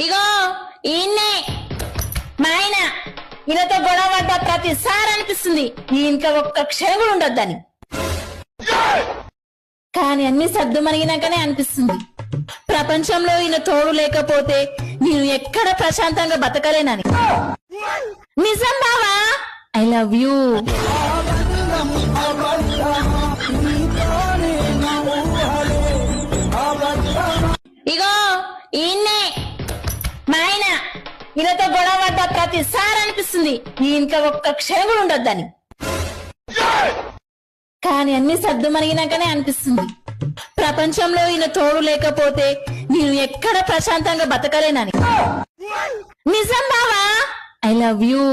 ఇగో ఈయన్నే మా ఆయన ఈయనతో గొడవ పడ్డ ప్రతిసారి అనిపిస్తుంది ఇంకా ఒక్క క్షణం కూడా ఉండొద్దని. కానీ అన్ని సర్దు మరిగినాకనే అనిపిస్తుంది ప్రపంచంలో ఈయన తోడు లేకపోతే నేను ఎక్కడ ప్రశాంతంగా బతకలేనని. నిజం బావా, ఐ లవ్ యూ. ఇగో ఈయన్నే మా ఆయన ఈయనతో గొడవ పడ్డ ప్రతిసారి అనిపిస్తుంది ఇంకా ఒక్క క్షణం కూడా ఉండొద్దని. కానీ అన్ని సర్దు మరిగినాకనే అనిపిస్తుంది ప్రపంచంలో ఈయన తోడు లేకపోతే నేను ఎక్కడ ప్రశాంతంగా బతకలేనని. నిజం బావా, ఐ లవ్ యూ.